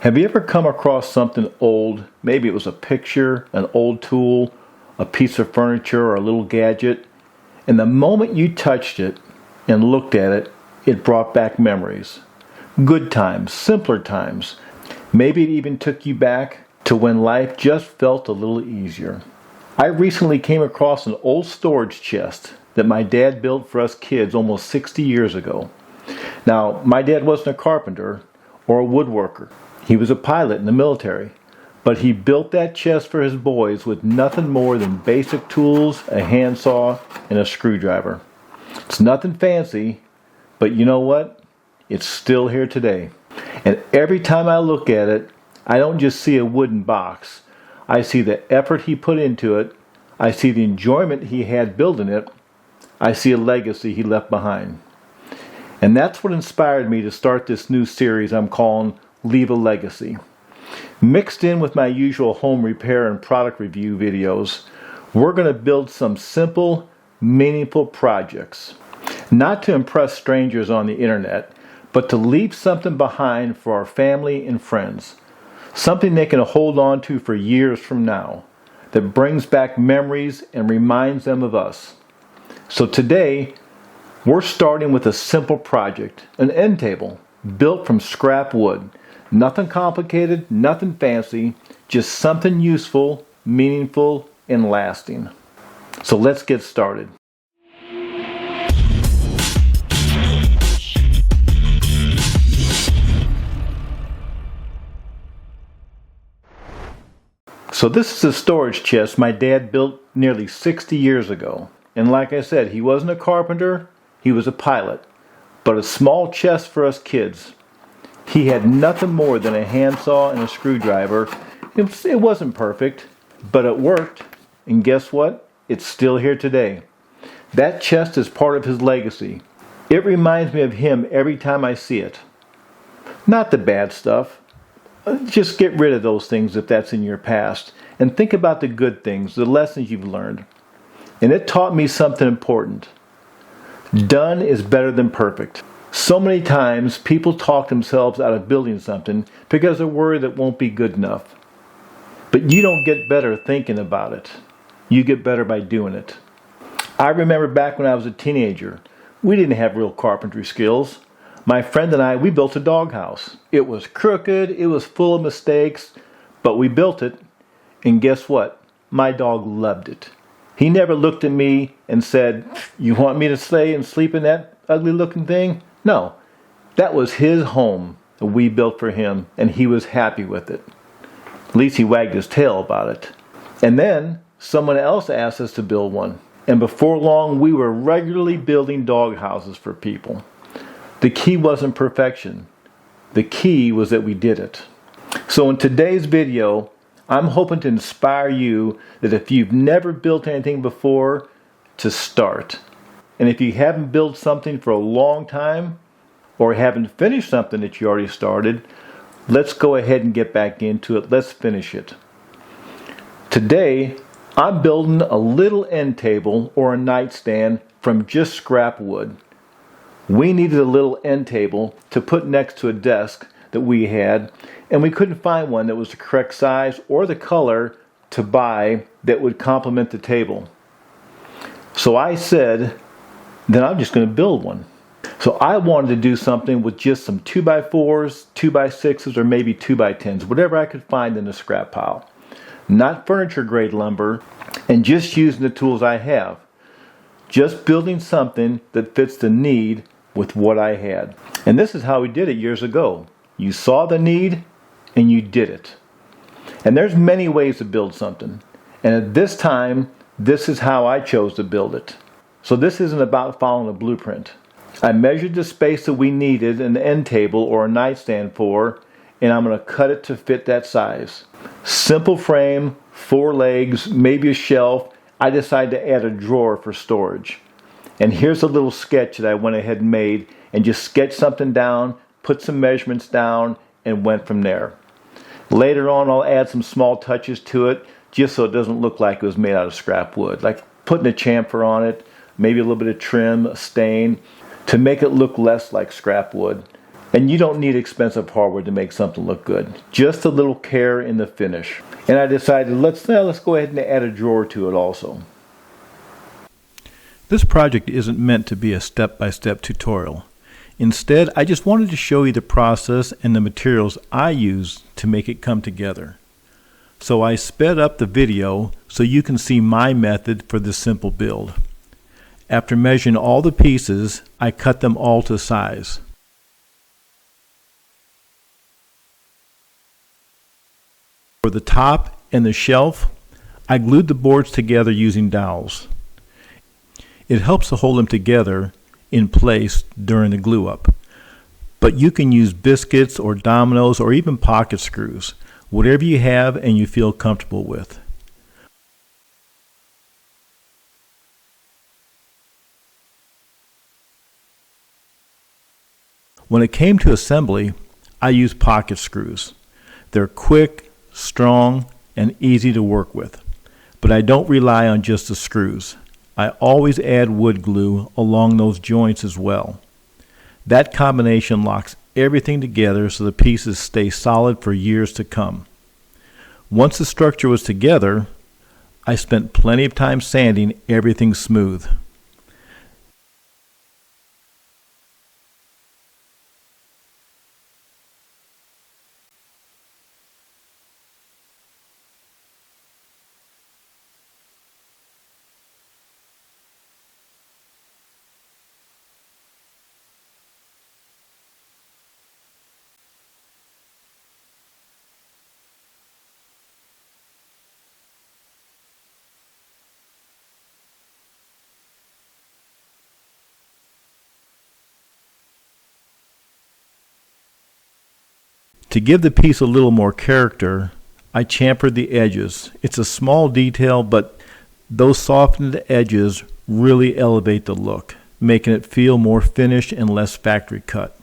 Have you ever come across something old? Maybe it was a picture, an old tool, a piece of furniture, or a little gadget. And the moment you touched it and looked at it, it brought back memories. Good times, simpler times. Maybe it even took you back to when life just felt a little easier. I recently came across an old storage chest that my dad built for us kids almost 60 years ago. Now, my dad wasn't a carpenter or a woodworker. He was a pilot in the military, but he built that chest for his boys with nothing more than basic tools, a handsaw, and a screwdriver. It's nothing fancy, but you know what? It's still here today. And every time I look at it, I don't just see a wooden box. I see the effort he put into it. I see the enjoyment he had building it. I see a legacy he left behind. And that's what inspired me to start this new series I'm calling Leave a Legacy. Mixed in with my usual home repair and product review videos, we're going to build some simple, meaningful projects. Not to impress strangers on the internet, but to leave something behind for our family and friends. Something they can hold on to for years from now, that brings back memories and reminds them of us. So today, we're starting with a simple project, an end table, built from scrap wood. Nothing complicated, nothing fancy, just something useful, meaningful, and lasting. So let's get started. So this is a storage chest my dad built nearly 60 years ago. And like I said, he wasn't a carpenter, he was a pilot. But a small chest for us kids. He had nothing more than a handsaw and a screwdriver. It wasn't perfect, but it worked. And guess what? It's still here today. That chest is part of his legacy. It reminds me of him every time I see it. Not the bad stuff. Just get rid of those things if that's in your past. And think about the good things, the lessons you've learned. And it taught me something important. Done is better than perfect. So many times people talk themselves out of building something because they're worried it won't be good enough. But you don't get better thinking about it. You get better by doing it. I remember back when I was a teenager, we didn't have real carpentry skills. My friend and I, we built a doghouse. It was crooked, it was full of mistakes, but we built it. And guess what? My dog loved it. He never looked at me and said, "You want me to stay and sleep in that ugly looking thing?" No, that was his home that we built for him, and he was happy with it. At least he wagged his tail about it. And then someone else asked us to build one. And before long, we were regularly building dog houses for people. The key wasn't perfection. The key was that we did it. So in today's video, I'm hoping to inspire you that if you've never built anything before, to start. And if you haven't built something for a long time, or haven't finished something that you already started, let's go ahead and get back into it. Let's finish it. Today, I'm building a little end table or a nightstand from just scrap wood. We needed a little end table to put next to a desk that we had, and we couldn't find one that was the correct size or the color to buy that would complement the table. So I said, then I'm just going to build one. So I wanted to do something with just some 2x4s, 2x6s, or maybe 2x10s, whatever I could find in the scrap pile. Not furniture grade lumber, and just using the tools I have. Just building something that fits the need with what I had. And this is how we did it years ago. You saw the need, and you did it. And there's many ways to build something. And at this time, this is how I chose to build it. So this isn't about following a blueprint. I measured the space that we needed an end table or a nightstand for, and I'm going to cut it to fit that size. Simple frame, 4 legs, maybe a shelf. I decided to add a drawer for storage. And here's a little sketch that I went ahead and made, and just sketched something down, put some measurements down, and went from there. Later on, I'll add some small touches to it, just so it doesn't look like it was made out of scrap wood. Like putting a chamfer on it, maybe a little bit of trim, a stain, to make it look less like scrap wood. And you don't need expensive hardware to make something look good. Just a little care in the finish. And I decided let's go ahead and add a drawer to it also. This project isn't meant to be a step-by-step tutorial. Instead, I just wanted to show you the process and the materials I use to make it come together. So I sped up the video so you can see my method for this simple build. After measuring all the pieces, I cut them all to size. For the top and the shelf, I glued the boards together using dowels. It helps to hold them together in place during the glue up. But you can use biscuits or dominoes or even pocket screws, whatever you have and you feel comfortable with. When it came to assembly, I used pocket screws. They're quick, strong, and easy to work with. But I don't rely on just the screws. I always add wood glue along those joints as well. That combination locks everything together so the pieces stay solid for years to come. Once the structure was together, I spent plenty of time sanding everything smooth. To give the piece a little more character, I chamfered the edges. It's a small detail, but those softened edges really elevate the look, making it feel more finished and less factory cut.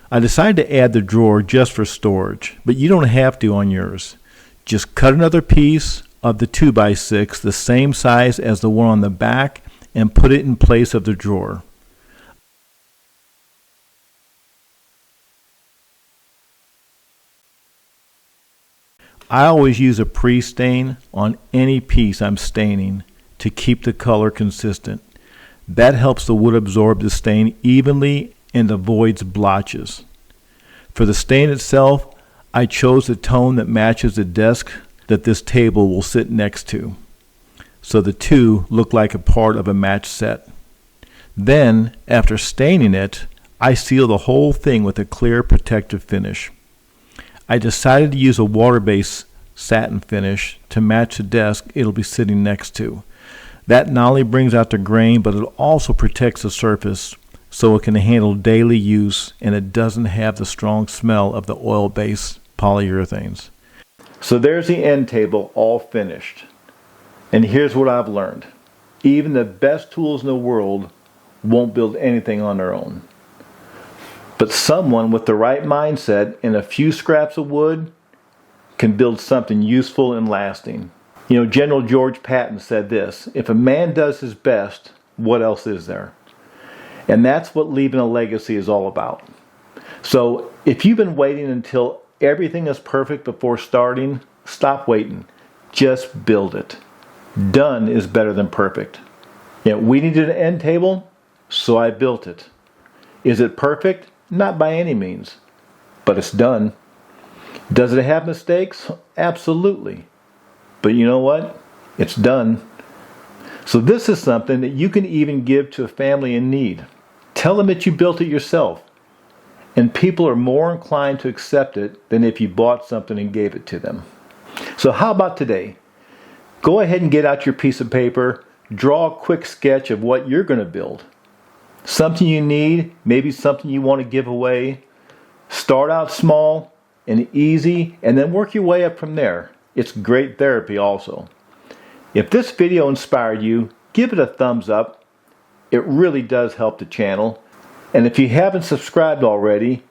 I decided to add the drawer just for storage, but you don't have to on yours. Just cut another piece of the 2x6 the same size as the one on the back and put it in place of the drawer. I always use a pre-stain on any piece I'm staining to keep the color consistent. That helps the wood absorb the stain evenly and avoids blotches. For the stain itself, I chose a tone that matches the desk that this table will sit next to, so the two look like a part of a match set. Then, after staining it, I seal the whole thing with a clear protective finish. I decided to use a water-based satin finish to match the desk it'll be sitting next to. That not only brings out the grain, but it also protects the surface so it can handle daily use and it doesn't have the strong smell of the oil-based polyurethanes. So there's the end table all finished. And here's what I've learned. Even the best tools in the world won't build anything on their own. But someone with the right mindset and a few scraps of wood can build something useful and lasting. You know, General George Patton said this, if a man does his best, what else is there? And that's what leaving a legacy is all about. So if you've been waiting until everything is perfect before starting, stop waiting. Just build it. Done is better than perfect. You know, we needed an end table, so I built it. Is it perfect? Not by any means, but it's done. Does it have mistakes? Absolutely. But you know what? It's done. So this is something that you can even give to a family in need. Tell them that you built it yourself. And people are more inclined to accept it than if you bought something and gave it to them. So how about today? Go ahead and get out your piece of paper. Draw a quick sketch of what you're going to build. Something you need, maybe something you want to give away. Start out small and easy, and then work your way up from there. It's great therapy also. If this video inspired you, give it a thumbs up. It really does help the channel. And if you haven't subscribed already,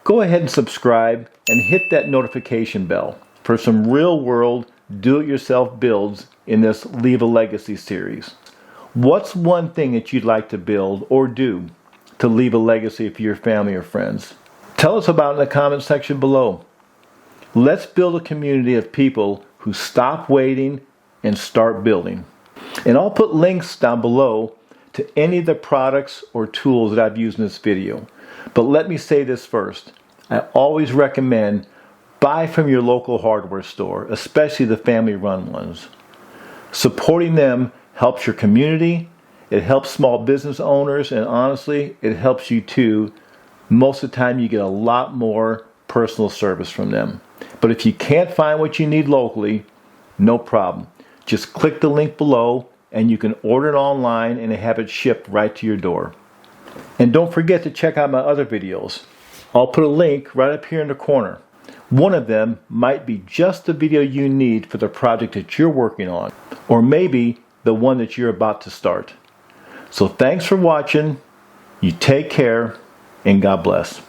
go ahead and subscribe and hit that notification bell for some real-world do-it-yourself builds in this Leave a Legacy series. What's one thing that you'd like to build or do to leave a legacy for your family or friends? Tell us about it in the comment section below. Let's build a community of people who stop waiting and start building. And I'll put links down below to any of the products or tools that I've used in this video. But let me say this first. I always recommend buy from your local hardware store, especially the family-run ones. Supporting them helps your community, it helps small business owners, and honestly, it helps you too. Most of the time you get a lot more personal service from them. But if you can't find what you need locally, no problem. Just click the link below and you can order it online and have it shipped right to your door. And don't forget to check out my other videos. I'll put a link right up here in the corner. One of them might be just the video you need for the project that you're working on, or maybe the one that you're about to start. So thanks for watching. You take care, and God bless.